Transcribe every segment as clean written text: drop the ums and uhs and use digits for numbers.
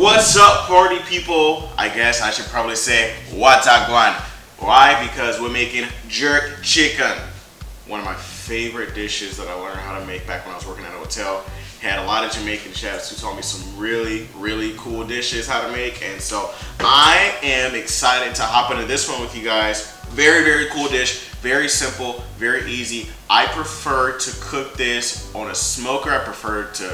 What's up, party people? I guess I should probably say Watagwan. Why? Because we're making jerk chicken. One of my favorite dishes that I learned how to make back when I was working at a hotel. Had a lot of Jamaican chefs who taught me some really cool dishes how to make, and so I am excited to hop into this one with you guys. Very cool dish, very simple, very easy. I prefer to cook this on a smoker. I prefer to,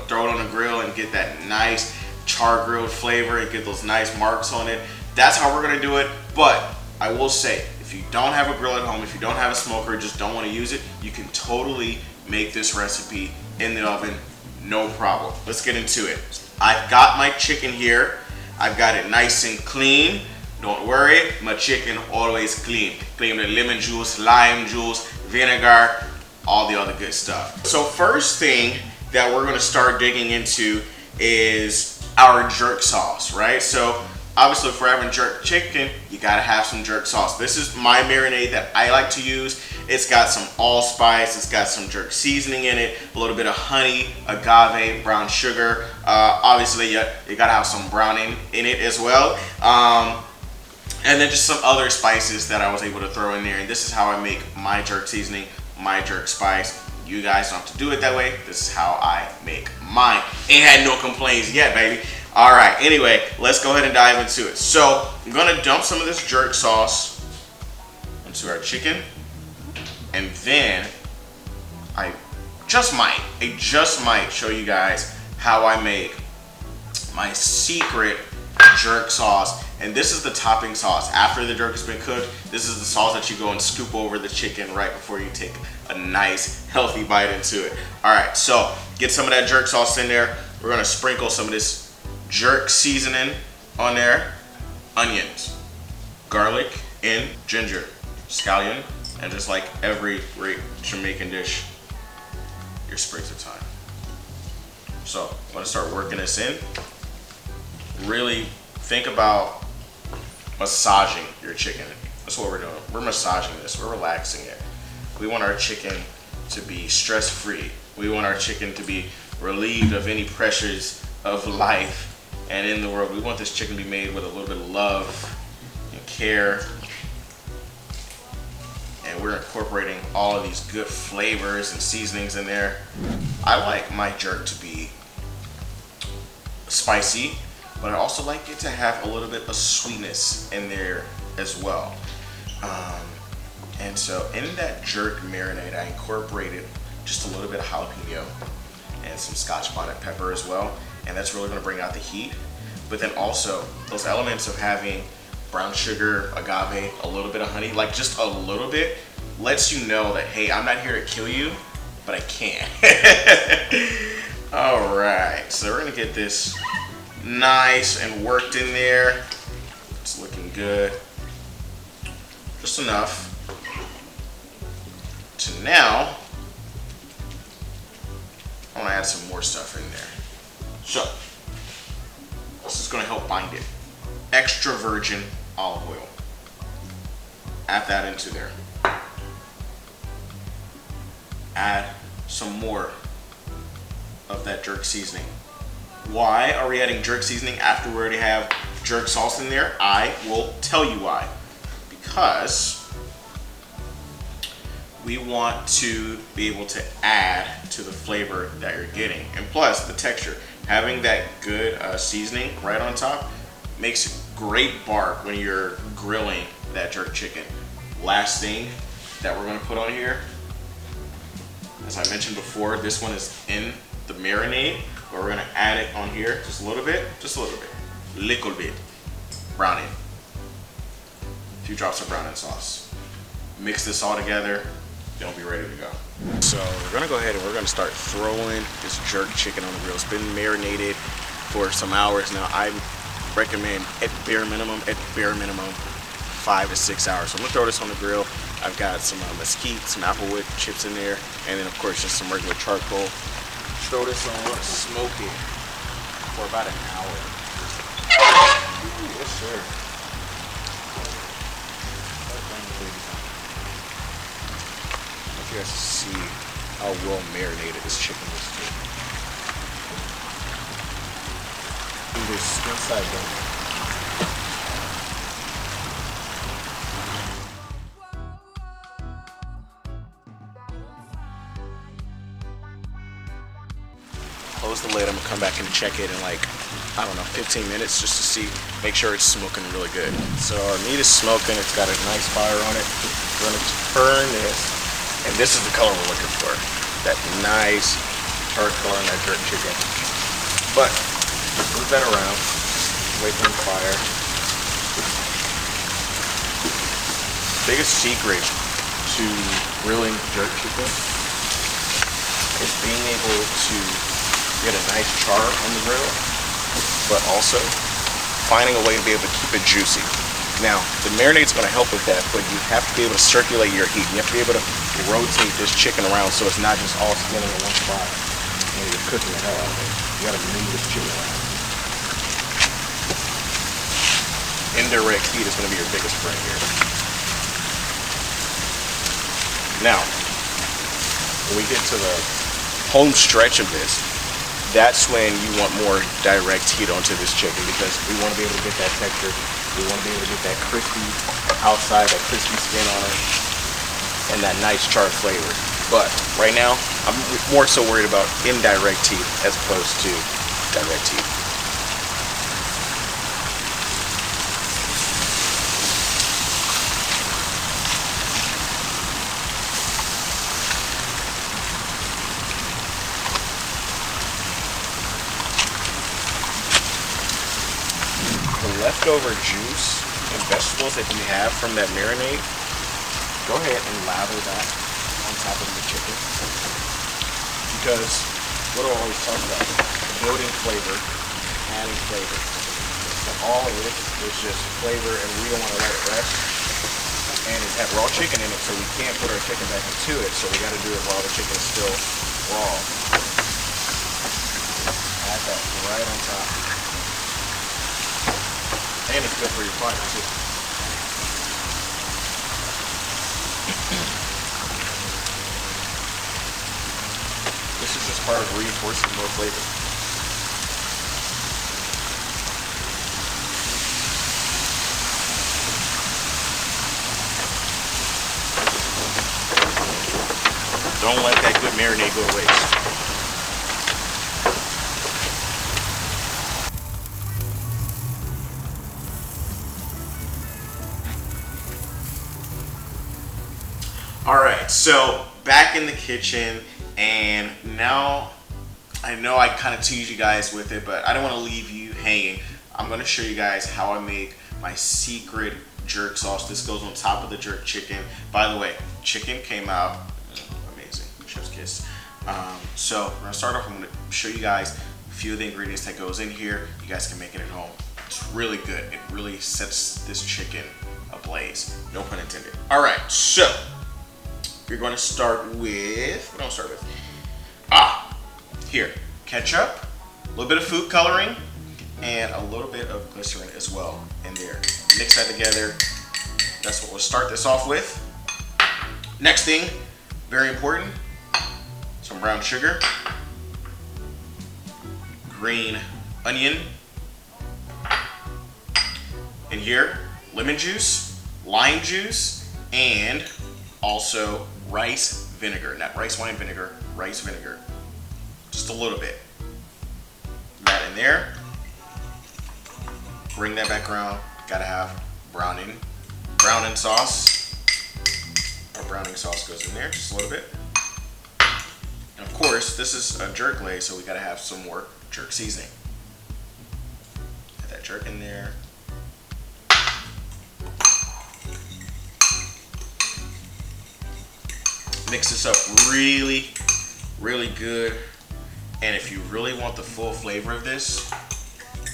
throw it on a grill and get that nice char grilled flavor and get those nice marks on it. That's how we're gonna do it. But I will say, if you don't have a grill at home, if you don't have a smoker, just don't want to use it, you can totally make this recipe in the oven, no problem. Let's get into it. I've got my chicken here. I've got it nice and clean. Don't worry, my chicken always clean. Clean with lemon juice, lime juice, vinegar, all the other good stuff. So first thing that we're gonna start digging into is our jerk sauce, right? So obviously if we're having jerk chicken, you gotta have some jerk sauce. This is my marinade that I like to use. It's got some allspice, it's got some jerk seasoning in it, a little bit of honey, agave, brown sugar. Obviously you gotta have some browning in it as well. And then just some other spices that I was able to throw in there. And this is how I make my jerk seasoning, my jerk spice. You guys don't have to do it that way. This is how I make mine. Ain't had no complaints yet, baby. All right, anyway, let's go ahead and dive into it. So I'm gonna dump some of this jerk sauce into our chicken. And then I just might show you guys how I make my secret jerk sauce. And this is the topping sauce. After the jerk has been cooked, this is the sauce that you go and scoop over the chicken right before you take a nice healthy bite into it. All right, so get some of that jerk sauce in there. We're gonna sprinkle some of this jerk seasoning on there, onions, garlic, and ginger, scallion, and just like every great Jamaican dish, your sprigs of thyme. So I'm gonna start working this in. Really think about massaging your chicken. That's what we're doing. We're massaging this, we're relaxing it. We want our chicken to be stress-free. We want our chicken to be relieved of any pressures of life and in the world. We want this chicken to be made with a little bit of love and care. And we're incorporating all of these good flavors and seasonings in there. I like my jerk to be spicy, but I also like it to have a little bit of sweetness in there as well. And so in that jerk marinade, I incorporated just a little bit of jalapeno and some scotch bonnet pepper as well. And that's really gonna bring out the heat. But then also those elements of having brown sugar, agave, a little bit of honey, like just a little bit, lets you know that, hey, I'm not here to kill you, but I can. All right, so we're gonna get this nice and worked in there. It's looking good. Just enough to now, I wanna add some more stuff in there. So, this is gonna help bind it. Extra virgin olive oil. Add that into there. Add some more of that jerk seasoning. Why are we adding jerk seasoning after we already have jerk sauce in there? I will tell you why. Because we want to be able to add to the flavor that you're getting. And plus the texture. Having that good seasoning right on top makes great bark when you're grilling that jerk chicken. Last thing that we're gonna put on here, as I mentioned before, this one is in the marinade, but we're gonna add it on here just a little bit, little bit, browning. A few drops of browning sauce. Mix this all together, then we'll be ready to go. So we're gonna go ahead and we're gonna start throwing this jerk chicken on the grill. It's been marinated for some hours now. I recommend at bare minimum 5 to 6 hours. So I'm gonna throw this on the grill. I've got some mesquite, some applewood chips in there, and then of course just some regular charcoal. Throw this on, we're gonna smoke it for about an hour. Ooh, yes sir. You guys see how well marinated this chicken is. this inside though. Close the lid. I'm gonna come back and check it in like, I don't know, 15 minutes just to see, make sure it's smoking really good. So our meat is smoking. It's got a nice fire on it. We're gonna turn this, and this is the color we're looking for. That nice earth color in that jerk chicken. But move that around, away from the fire. Biggest secret to grilling jerk chicken is being able to get a nice char on the grill, but also finding a way to be able to keep it juicy. Now, the marinade's going to help with that, but you have to be able to circulate your heat. You have to be able to rotate this chicken around so it's not just all spinning in one spot and you're cooking the hell out of it. You got to move this chicken around. Indirect heat is going to be your biggest friend here. Now, when we get to the home stretch of this, that's when you want more direct heat onto this chicken, because we want to be able to get that texture. We want to be able to get that crispy outside, that crispy skin on it, and that nice charred flavor. But right now, I'm more so worried about indirect heat as opposed to direct heat. Leftover juice and vegetables that you have from that marinade, go ahead and lather that on top of the chicken, because what do I always talk about? Building flavor, adding flavor. And all of this is just flavor, and we don't want to let it rest. And it had raw chicken in it, so we can't put our chicken back into it, so we got to do it while the chicken is still raw. Add that right on top. And it's good for your fire too. This is just part of reinforcing more flavor. Don't let that good marinade go to waste. Alright, so back in the kitchen, and now I know I kind of teased you guys with it, but I don't want to leave you hanging. I'm going to show you guys how I make my secret jerk sauce. This goes on top of the jerk chicken. By the way, chicken came out amazing. Chef's kiss. So we're going to start off. I'm going to show you guys a few of the ingredients that goes in here. You guys can make it at home. It's really good. It really sets this chicken ablaze. No pun intended. Alright, so we're going to start with, what do I start with? Here, ketchup, a little bit of food coloring, and a little bit of glycerin as well in there. Mix that together. That's what we'll start this off with. Next thing, very important, some brown sugar, green onion, and here, lemon juice, lime juice, and also rice vinegar. Not rice wine vinegar, rice vinegar. Just a little bit. That in there. Bring that back around. Gotta have browning sauce. Our browning sauce goes in there just a little bit. And of course, this is a jerk glaze, so we gotta have some more jerk seasoning. Add that jerk in there. Mix this up really, really good. And if you really want the full flavor of this,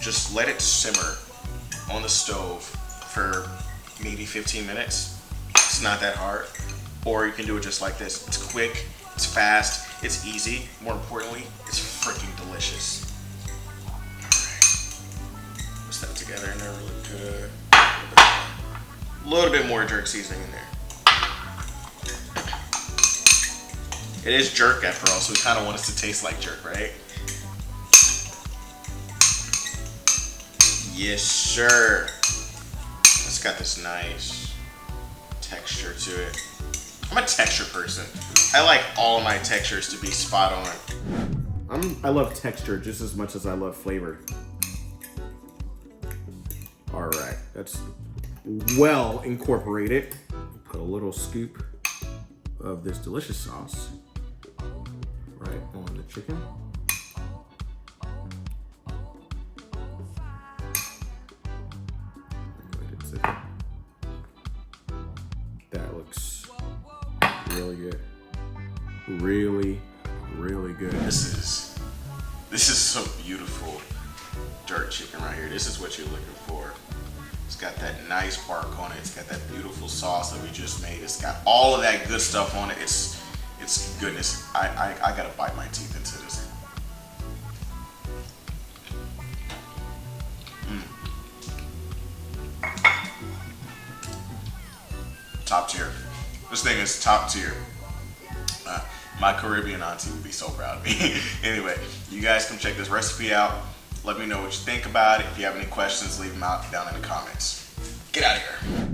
just let it simmer on the stove for maybe 15 minutes. It's not that hard. Or you can do it just like this. It's quick, it's fast, it's easy. More importantly, it's freaking delicious. Alright. Mix that together in there really good. A little bit more jerk seasoning in there. It is jerk after all, so we kind of want it to taste like jerk, right? Yes, sir. It's got this nice texture to it. I'm a texture person. I like all of my textures to be spot on. I love texture just as much as I love flavor. All right, that's well incorporated. Put a little scoop of this delicious sauce right on the chicken. That looks really good. Really, really good. This is some beautiful jerk chicken right here. This is what you're looking for. It's got that nice bark on it. It's got that beautiful sauce that we just made. It's got all of that good stuff on it. It's goodness. I gotta bite my teeth into this. Top tier. This thing is top tier. My Caribbean auntie would be so proud of me. Anyway, you guys come check this recipe out. Let me know what you think about it. If you have any questions, leave them out down in the comments. Get out of here.